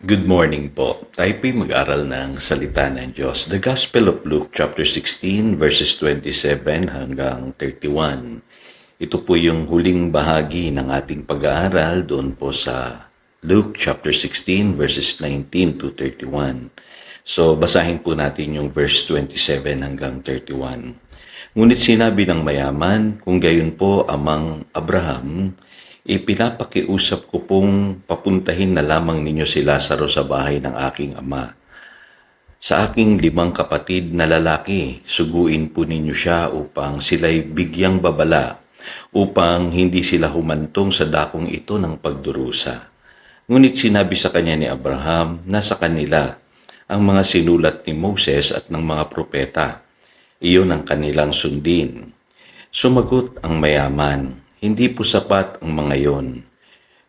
Good morning po. Tayo po'y mag-aral ng salita ng Diyos. The Gospel of Luke chapter 16 verses 27 hanggang 31. Ito po yung huling bahagi ng ating pag-aaral doon po sa Luke chapter 16 verses 19 to 31. So basahin po natin yung verse 27 hanggang 31. Ngunit sinabi ng mayaman, kung gayon po amang Abraham, ipinapakiusap ko pong papuntahin na lamang ninyo si Lazaro sa bahay ng aking ama. Sa aking 5 kapatid na lalaki, suguin po ninyo siya upang sila'y bigyang babala, upang hindi sila humantong sa dakong ito ng pagdurusa. Ngunit sinabi sa kanya ni Abraham na sa kanila ang mga sinulat ni Moses at ng mga propeta. Iyon ang kanilang sundin. Sumagot ang mayaman, hindi po sapat ang mga yon.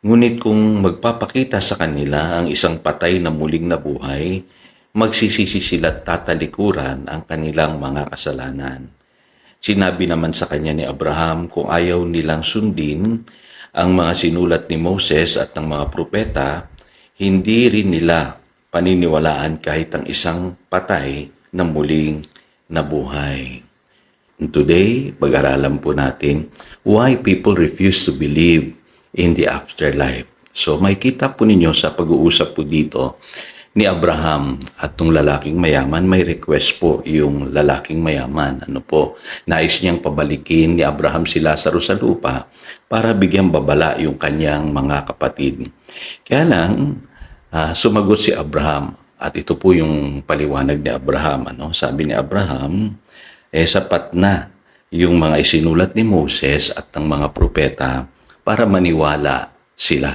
Ngunit kung magpapakita sa kanila ang isang patay na muling nabuhay, magsisisi sila at tatalikuran ang kanilang mga kasalanan. Sinabi naman sa kanya ni Abraham kung ayaw nilang sundin ang mga sinulat ni Moses at ng mga propeta, hindi rin nila paniniwalaan kahit ang isang patay na muling nabuhay. Today, pag-aralan po natin why people refuse to believe in the afterlife. So, makikita po ninyo sa pag-uusap po dito ni Abraham at ng lalaking mayaman, may request po yung lalaking mayaman. Nais niyang pabalikin ni Abraham si Lazaro sa lupa para bigyang babala yung kanyang mga kapatid. Kaya lang, sumagot si Abraham at ito po yung paliwanag ni Abraham. Sabi ni Abraham, sapat na yung mga isinulat ni Moses at ng mga propeta para maniwala sila.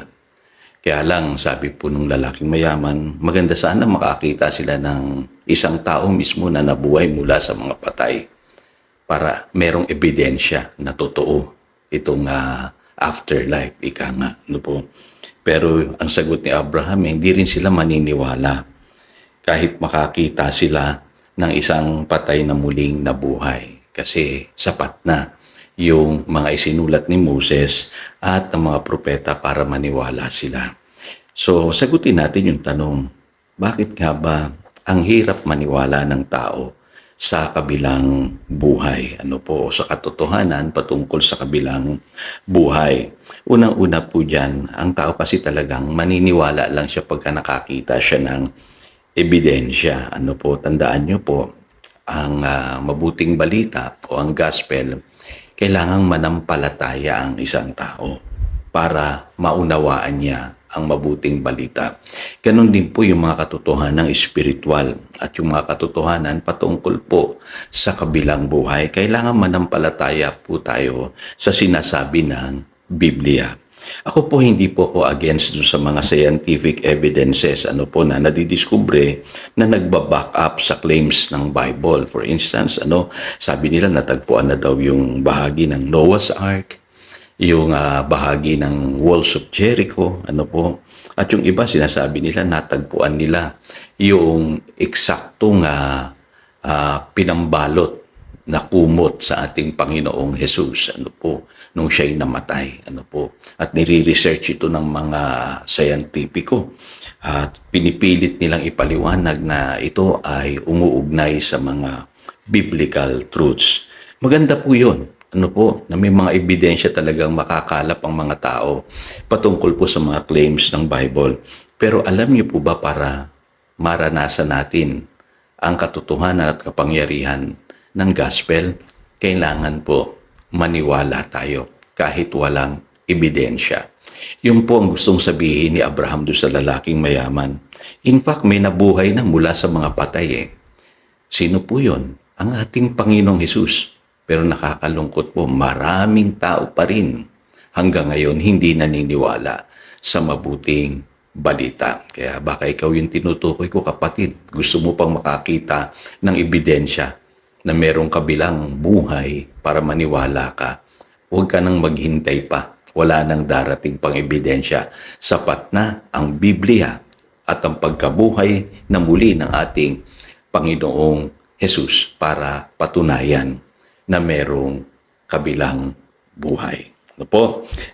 Kaya lang, sabi po nung lalaking mayaman, maganda sana makakita sila ng isang tao mismo na nabuhay mula sa mga patay para merong ebidensya na totoo itong afterlife, ika nga. Pero ang sagot ni Abraham, hindi rin sila maniniwala kahit makakita sila ng isang patay na muling nabuhay. Kasi sapat na yung mga isinulat ni Moses at ng mga propeta para maniwala sila. So, sagutin natin yung tanong, bakit nga ba ang hirap maniwala ng tao sa kabilang buhay? Sa katotohanan patungkol sa kabilang buhay. Unang-una po dyan, ang tao kasi talagang maniniwala lang siya pagka nakakita siya ng ebidensya. Tandaan nyo po, ang mabuting balita o ang gospel, kailangang manampalataya ang isang tao para maunawaan niya ang mabuting balita. Ganon din po yung mga katotohanan espiritual at yung mga katotohanan patungkol po sa kabilang buhay. Kailangan manampalataya po tayo sa sinasabi ng Biblia. Ako po hindi po ako against dun sa mga scientific evidences na nadidiskubre na nagbaback up sa claims ng Bible. For instance, sabi nila natagpuan na daw yung bahagi ng Noah's Ark, yung bahagi ng Walls of Jericho, at yung iba sinasabi nila natagpuan nila yung eksaktong pinambalot na kumot sa ating Panginoong Jesus, nung siya'y namatay, At nire-research ito ng mga scientifico at pinipilit nilang ipaliwanag na ito ay umuugnay sa mga biblical truths. Maganda po yun, na may mga ebidensya talagang makakalap ang mga tao patungkol po sa mga claims ng Bible. Pero alam niyo po ba, para maranasan natin ang katotohanan at kapangyarihan ng gospel, kailangan po maniwala tayo kahit walang ebidensya. Yun po ang gustong sabihin ni Abraham doon sa lalaking mayaman. In fact, may nabuhay na mula sa mga patay. Sino po yun? Ang ating Panginoong Hesus. Pero nakakalungkot po, maraming tao pa rin hanggang ngayon hindi naniniwala sa mabuting balita. Kaya baka ikaw yung tinutukoy ko, kapatid. Gusto mo pang makakita ng ebidensya na merong kabilang buhay para maniwala ka. Huwag ka nang maghintay pa. Wala nang darating pang ebidensya. Sapat na ang Biblia at ang pagkabuhay na muli ng ating Panginoong Jesus para patunayan na merong kabilang buhay.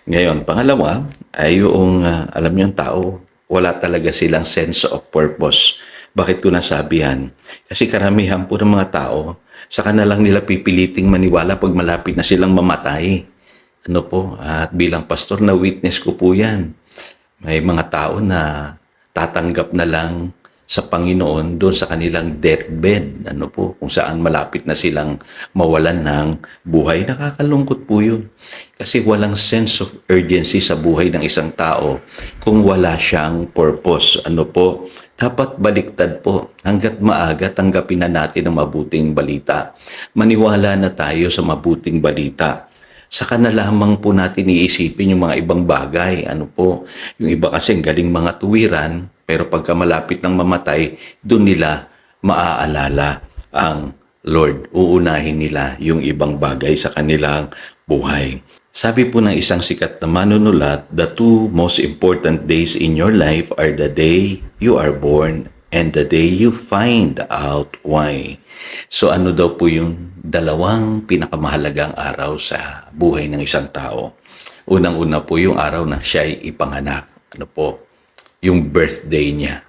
Ngayon, pangalawa ay yung, alam niyo ang tao, wala talaga silang sense of purpose. Bakit ko nasabi yan? Kasi karamihan po ng mga tao, saka na lang nila pipiliting maniwala pag malapit na silang mamatay. Ano po, at bilang pastor na witness ko po yan. May mga tao na tatanggap na lang sa Panginoon doon sa kanilang deathbed. Ano po, kung saan malapit na silang mawalan ng buhay. Nakakalungkot po yun. Kasi walang sense of urgency sa buhay ng isang tao kung wala siyang purpose. Ano po, dapat baliktad po. Hanggat maaga, tanggapin na natin ang mabuting balita. Maniwala na tayo sa mabuting balita. Saka na lamang po natin iisipin yung mga ibang bagay. Ano po, yung iba kasi galing mga tuwiran, pero pagka malapit ng mamatay, doon nila maaalala ang Lord. Uunahin nila yung ibang bagay sa kanilang buhay. Sabi po ng isang sikat na manunulat, the two most important days in your life are the day you are born and the day you find out why. So ano daw po yung dalawang pinakamahalagang araw sa buhay ng isang tao? Unang-una po yung araw na siya ay ipanganak. Ano po? Yung birthday niya.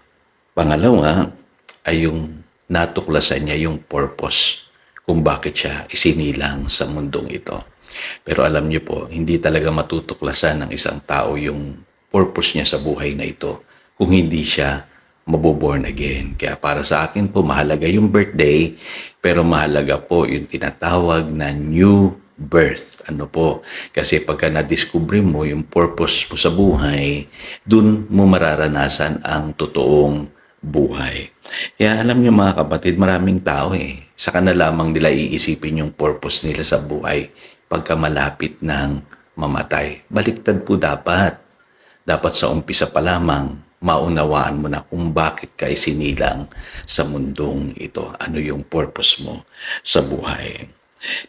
Pangalawa ay yung natuklasan niya yung purpose kung bakit siya isinilang sa mundong ito. Pero alam niyo po, hindi talaga matutuklasan ng isang tao yung purpose niya sa buhay na ito kung hindi siya maboborn again. Kaya para sa akin po, mahalaga yung birthday, pero mahalaga po yung tinatawag na new birth. Ano po? Kasi pagka na-discover mo yung purpose mo sa buhay, dun mo mararanasan ang totoong buhay. Kaya alam niyo mga kapatid, maraming tao saka na lamang nila iisipin yung purpose nila sa buhay pagka malapit ng mamatay. Baliktad po dapat. Dapat sa umpisa pa lamang, maunawaan mo na kung bakit ka isinilang sa mundong ito. Ano yung purpose mo sa buhay.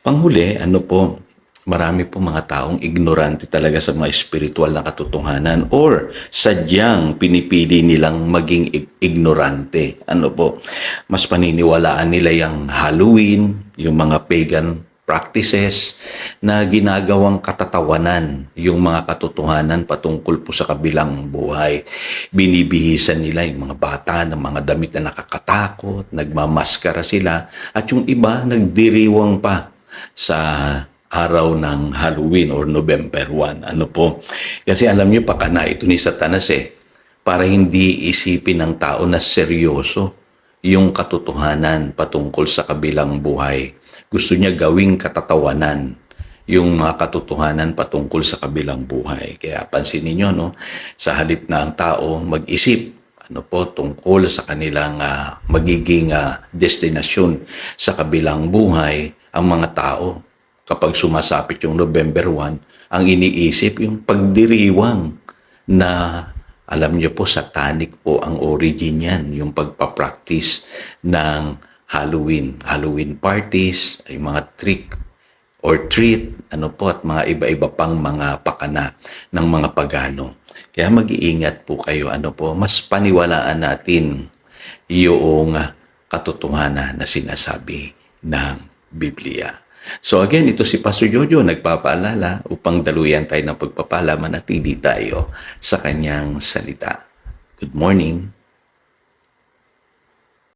Panghuli, ano po, marami po mga taong ignorante talaga sa mga spiritual na katotohanan or sadyang pinipili nilang maging ignorante. Ano po, mas paniniwalaan nila yung Halloween, yung mga pagan practices na ginagawang katatawanan yung mga katotohanan patungkol po sa kabilang buhay. Binibihisan nila yung mga bata ng mga damit na nakakatakot, nagmamaskara sila, at yung iba nagdiriwang pa sa araw ng Halloween or November 1. Ano po? Kasi alam niyo, pakana ito ni Satanas para hindi isipin ng tao na seryoso yung katotohanan patungkol sa kabilang buhay. Gusto niya gawing katatawanan yung mga katotohanan patungkol sa kabilang buhay. Kaya pansinin niyo, no, sa halip na ang tao mag-isip ano po tungkol sa kanilang magiging destinasyon sa kabilang buhay, ang mga tao kapag sumasapit yung November 1, ang iniisip yung pagdiriwang na alam niyo po, satanic po ang origin yan, yung pagpapractice ng Halloween parties, yung mga trick or treat, ano po, at mga iba-iba pang mga pakana ng mga pagano. Kaya mag-iingat po kayo, ano po, mas paniwalaan natin yung katotohanan na sinasabi ng Biblia. So again, ito si Pastor Jojo nagpapaalala upang daluyan tayo ng pagpapala, manatili tayo sa kanyang salita. Good morning.